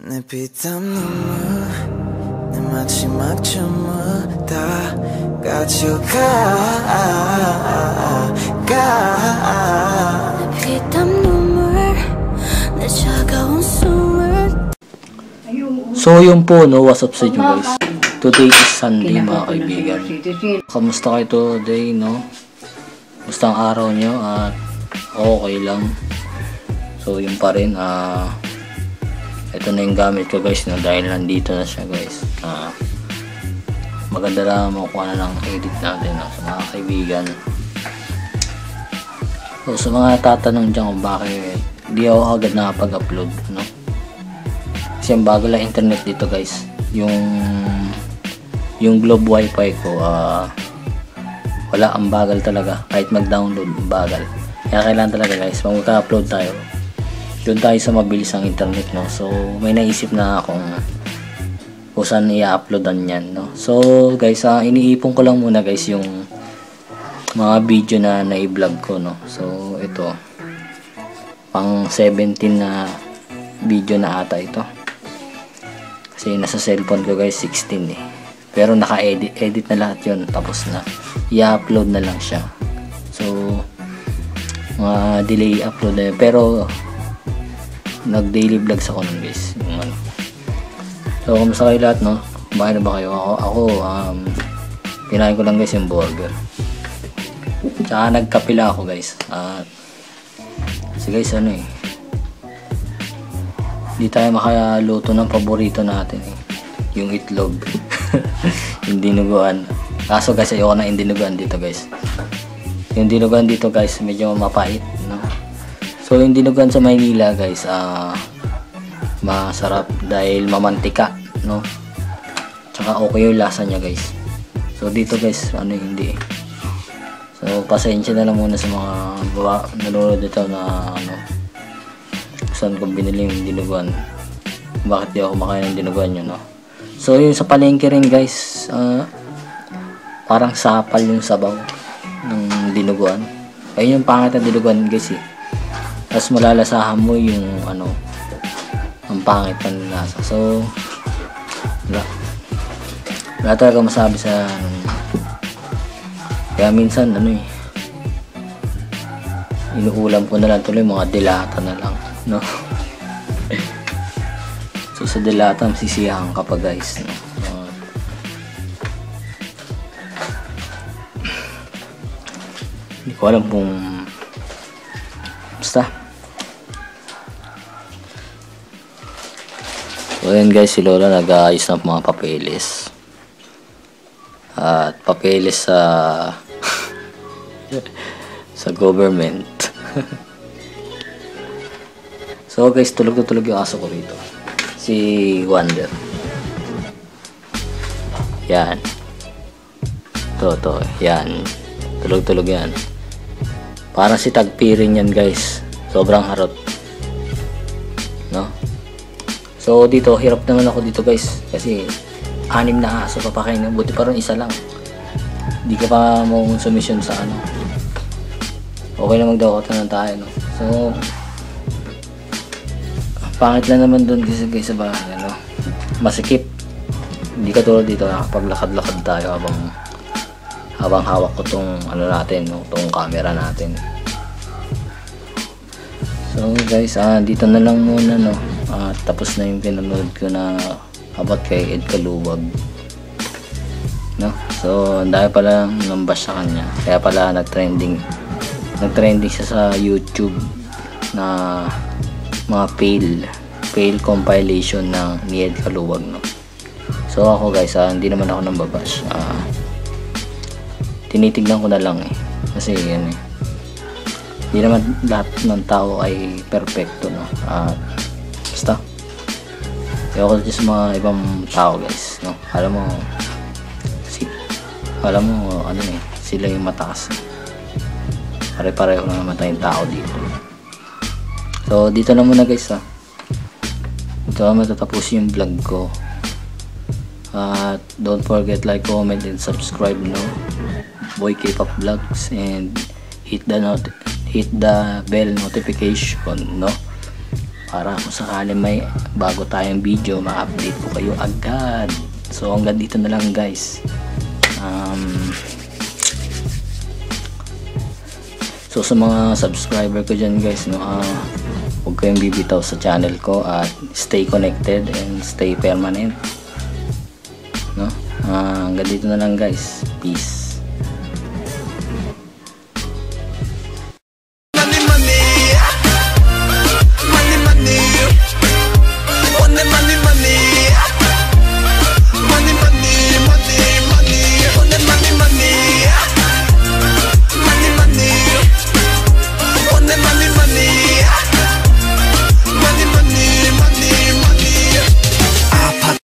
내 피땀 눈물 내 마지막쯤을 다 가져가 내 피땀 눈물 내 차가운 숨을. So yun po, no, what's up sa inyo guys. Today is Sunday mga kaibigan. Kamusta kayo today, no? Kamusta ang araw nyo? At okay lang. So yun pa rin, ito na yung gamit ko guys, no? Dahil nandito na siya guys. Maganda lang makuha na ng edit natin, no? Sa mga kaibigan. So sa mga tatanong dyan kung bakit di ako agad nakapag-upload, no? Kasi ang bago lang internet dito guys, yung Globe Wi-Fi ko, wala, ang bagal talaga. Kahit mag-download, bagal. Kaya kailangan talaga guys, pag magka-upload tayo, doon tayo sa mabilis ang internet, no? So may naisip na akong kung saan i-uploadan yan, no? So guys, iniipon ko lang muna guys yung mga video na na-vlog ko, no? So ito, pang 17 na video na ata ito. Kasi nasa cellphone ko guys 16 eh. Pero naka-edit na lahat yun. Tapos na. I-upload na lang siya. So mga delay upload na yun. Pero nag-daily vlogs ako nun guys. Yung ano. So kumusta kayo lahat, no? Kumain na ba kayo? Ako kinain ko lang guys yung burger. Tsaka nagkapila ako guys. Kasi guys ano eh, hindi tayo makaluto ng paborito natin eh, yung itlog. Yung dinuguan. Kaso guys, ayoko na yung dinuguan dito guys. Yung dinuguan dito guys medyo mapait, no? So yung dinuguan sa Maynila guys, masarap dahil mamantika, no? Tsaka okay yung lasa nya guys. So dito guys, ano hindi eh. So pasensya na lang muna sa mga nanonood dito na ano, saan ko binili yung dinuguan, bakit di ako makain ng dinuguan yun, no? So yung sa palengke rin guys, parang sapal yung sabaw ng dinuguan. Ayun yung pangit ng dinuguan guys eh. Tapos malalasahan mo yung ano, ang pangit ng lasa. So wala talaga masabi sa kaya minsan ano eh, inuulam ko na lang tuloy mga dilata na lang, no? So sa dilata masisiyahan ka pa guys, no? Hindi ko alam kung basta. So ayan guys, si Lola nag-aayos ng mga papeles. At papeles sa government. So guys, tulog na tulog yung aso ko rito, si Wonder. Yan. To, yan. Tulog yan. Parang si Tagpirin yan guys. Sobrang harot, no? So dito, hirap naman ako dito guys. Kasi 6 na aso papakainin. Buti parang isa lang. Hindi ka pa makonsumisyon sa ano. Okay lang magdawatan na tayo, no? So pangit lang naman doon kasi guys sa bahay, ano? Masikip. Hindi ka tulad dito nakapaglakad-lakad tayo habang hawak ko tong ano natin, no? Tong camera natin. So guys, dito na lang muna, no? Tapos na yung pinanood ko na about kay Ed Kaluwag, no? So ang dami pala ng bash sa kanya, kaya pala nagtrending siya sa YouTube na mga fail compilation ng ni Ed Kaluwag, no? So ako guys, hindi naman ako nang babash, tinitignan ko na lang eh, kasi yan eh, hindi naman lahat ng tao ay perfecto, no? Basta ayoko dito sa mga ibang tao guys, no? Alam mo ano eh, sila yung mataas eh. Pare-pareho lang naman tayong tao dito. So dito na muna guys, ito na matatapos yung vlog ko. Don't forget like, comment and subscribe, no? Boy K-pop Vlogs, and hit the bell notification, no? para kung sakali may bago tayong video, ma-update ko kayo agad. So hanggang dito na lang guys. So sa mga subscriber ko dyan guys, no, huwag kayong bibitaw sa channel ko at stay connected and stay permanent, no. Hanggang dito na lang guys. Peace.